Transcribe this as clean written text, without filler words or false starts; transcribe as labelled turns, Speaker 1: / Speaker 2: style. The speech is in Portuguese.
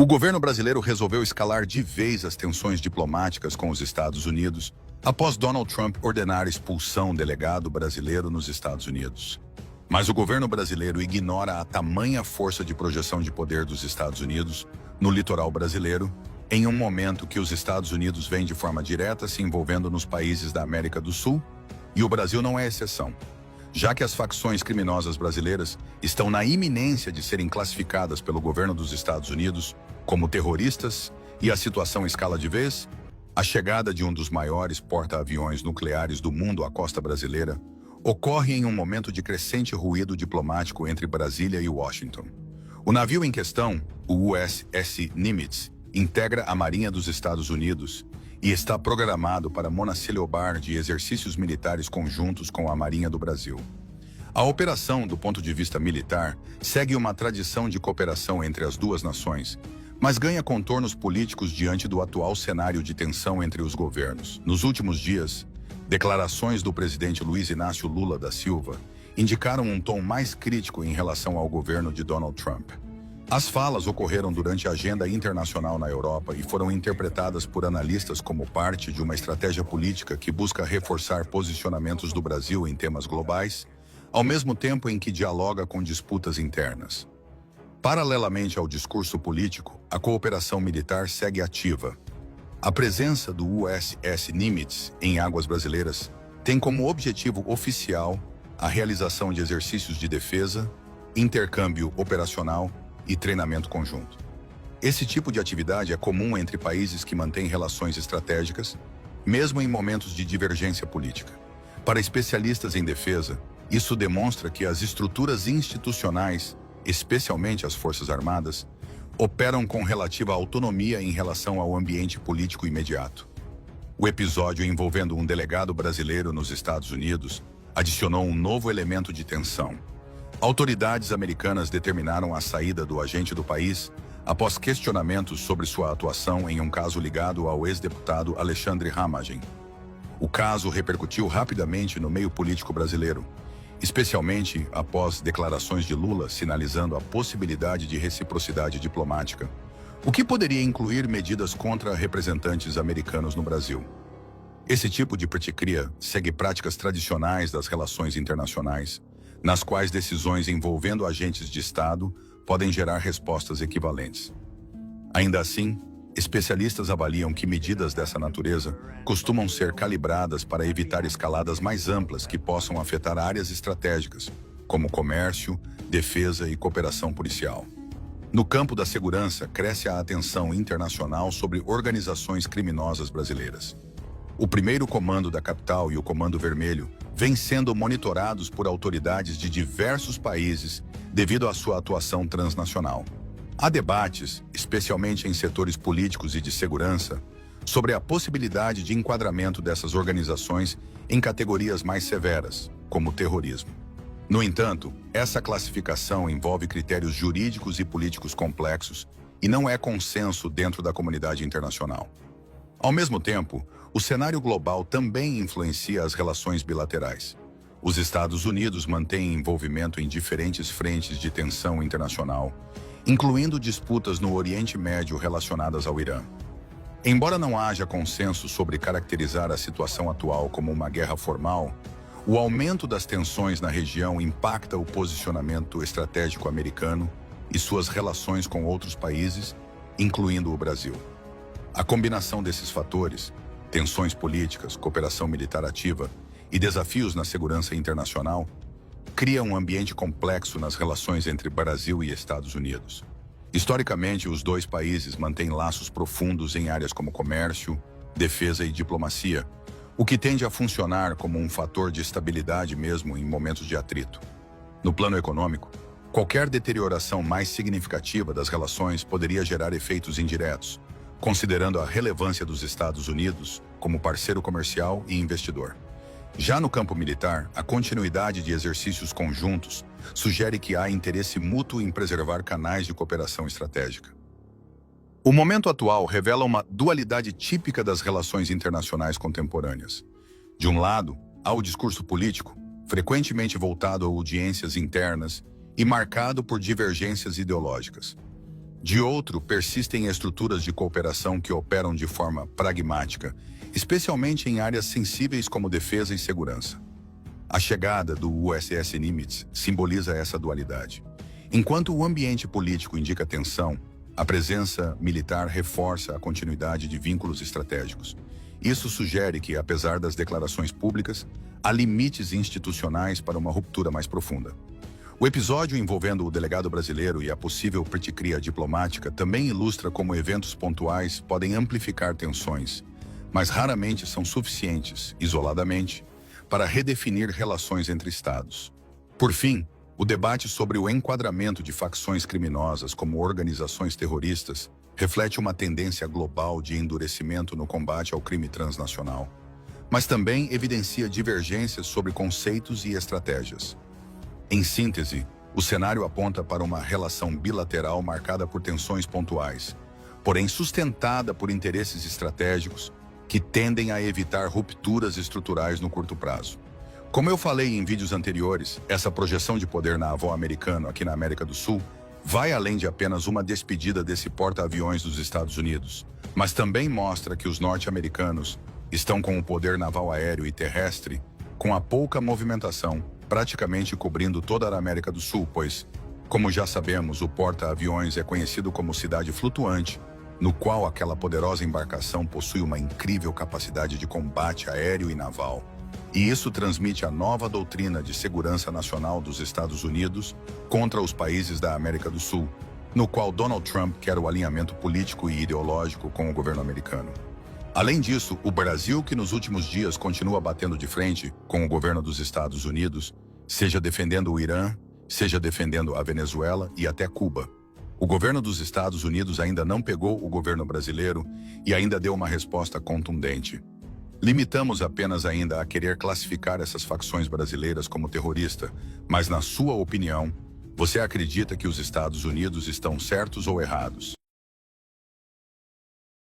Speaker 1: O governo brasileiro resolveu escalar de vez as tensões diplomáticas com os Estados Unidos após Donald Trump ordenar a expulsão do delegado brasileiro nos Estados Unidos. Mas o governo brasileiro ignora a tamanha força de projeção de poder dos Estados Unidos no litoral brasileiro, em um momento que os Estados Unidos vêm de forma direta se envolvendo nos países da América do Sul, e o Brasil não é exceção, já que as facções criminosas brasileiras estão na iminência de serem classificadas pelo governo dos Estados Unidos como terroristas e a situação escala de vez. A chegada de um dos maiores porta-aviões nucleares do mundo à costa brasileira ocorre em um momento de crescente ruído diplomático entre Brasília e Washington. O navio em questão, o USS Nimitz, integra a Marinha dos Estados Unidos e está programado para monaciliobar de exercícios militares conjuntos com a Marinha do Brasil. A operação, do ponto de vista militar, segue uma tradição de cooperação entre as duas nações, mas ganha contornos políticos diante do atual cenário de tensão entre os governos. Nos últimos dias, declarações do presidente Luiz Inácio Lula da Silva indicaram um tom mais crítico em relação ao governo de Donald Trump. As falas ocorreram durante a agenda internacional na Europa e foram interpretadas por analistas como parte de uma estratégia política que busca reforçar posicionamentos do Brasil em temas globais, ao mesmo tempo em que dialoga com disputas internas. Paralelamente ao discurso político, a cooperação militar segue ativa. A presença do USS Nimitz em águas brasileiras tem como objetivo oficial a realização de exercícios de defesa, intercâmbio operacional e treinamento conjunto. Esse tipo de atividade é comum entre países que mantêm relações estratégicas, mesmo em momentos de divergência política. Para especialistas em defesa, isso demonstra que as estruturas institucionais, especialmente as Forças Armadas, operam com relativa autonomia em relação ao ambiente político imediato. O episódio envolvendo um delegado brasileiro nos Estados Unidos adicionou um novo elemento de tensão. Autoridades americanas determinaram a saída do agente do país após questionamentos sobre sua atuação em um caso ligado ao ex-deputado Alexandre Ramagem. O caso repercutiu rapidamente no meio político brasileiro, especialmente após declarações de Lula sinalizando a possibilidade de reciprocidade diplomática, o que poderia incluir medidas contra representantes americanos no Brasil. Esse tipo de praticria segue práticas tradicionais das relações internacionais, nas quais decisões envolvendo agentes de Estado podem gerar respostas equivalentes. Ainda assim, especialistas avaliam que medidas dessa natureza costumam ser calibradas para evitar escaladas mais amplas que possam afetar áreas estratégicas, como comércio, defesa e cooperação policial. No campo da segurança, cresce a atenção internacional sobre organizações criminosas brasileiras. O primeiro comando da capital e o Comando Vermelho vêm sendo monitorados por autoridades de diversos países devido à sua atuação transnacional. Há debates, especialmente em setores políticos e de segurança, sobre a possibilidade de enquadramento dessas organizações em categorias mais severas, como terrorismo. No entanto, essa classificação envolve critérios jurídicos e políticos complexos e não é consenso dentro da comunidade internacional. Ao mesmo tempo, o cenário global também influencia as relações bilaterais. Os Estados Unidos mantêm envolvimento em diferentes frentes de tensão internacional, incluindo disputas no Oriente Médio relacionadas ao Irã. Embora não haja consenso sobre caracterizar a situação atual como uma guerra formal, o aumento das tensões na região impacta o posicionamento estratégico americano e suas relações com outros países, incluindo o Brasil. A combinação desses fatores, tensões políticas, cooperação militar ativa e desafios na segurança internacional, cria um ambiente complexo nas relações entre Brasil e Estados Unidos. Historicamente, os dois países mantêm laços profundos em áreas como comércio, defesa e diplomacia, o que tende a funcionar como um fator de estabilidade mesmo em momentos de atrito. No plano econômico, qualquer deterioração mais significativa das relações poderia gerar efeitos indiretos, considerando a relevância dos Estados Unidos como parceiro comercial e investidor. Já no campo militar, a continuidade de exercícios conjuntos sugere que há interesse mútuo em preservar canais de cooperação estratégica. O momento atual revela uma dualidade típica das relações internacionais contemporâneas. De um lado, há o discurso político, frequentemente voltado a audiências internas e marcado por divergências ideológicas. De outro, persistem estruturas de cooperação que operam de forma pragmática, especialmente em áreas sensíveis como defesa e segurança. A chegada do USS Nimitz simboliza essa dualidade. Enquanto o ambiente político indica tensão, a presença militar reforça a continuidade de vínculos estratégicos. Isso sugere que, apesar das declarações públicas, há limites institucionais para uma ruptura mais profunda. O episódio envolvendo o delegado brasileiro e a possível perticria diplomática também ilustra como eventos pontuais podem amplificar tensões, mas raramente são suficientes, isoladamente, para redefinir relações entre Estados. Por fim, o debate sobre o enquadramento de facções criminosas como organizações terroristas reflete uma tendência global de endurecimento no combate ao crime transnacional, mas também evidencia divergências sobre conceitos e estratégias. Em síntese, o cenário aponta para uma relação bilateral marcada por tensões pontuais, porém sustentada por interesses estratégicos que tendem a evitar rupturas estruturais no curto prazo. Como eu falei em vídeos anteriores, essa projeção de poder naval americano aqui na América do Sul vai além de apenas uma despedida desse porta-aviões dos Estados Unidos, mas também mostra que os norte-americanos estão com o poder naval aéreo e terrestre com a pouca movimentação, praticamente cobrindo toda a América do Sul, pois, como já sabemos, o porta-aviões é conhecido como cidade flutuante, no qual aquela poderosa embarcação possui uma incrível capacidade de combate aéreo e naval. E isso transmite a nova doutrina de segurança nacional dos Estados Unidos contra os países da América do Sul, no qual Donald Trump quer o alinhamento político e ideológico com o governo americano. Além disso, o Brasil, que nos últimos dias continua batendo de frente com o governo dos Estados Unidos, seja defendendo o Irã, seja defendendo a Venezuela e até Cuba. O governo dos Estados Unidos ainda não pegou o governo brasileiro e ainda deu uma resposta contundente. Limitamos apenas ainda a querer classificar essas facções brasileiras como terrorista, mas na sua opinião, você acredita que os Estados Unidos estão certos ou errados?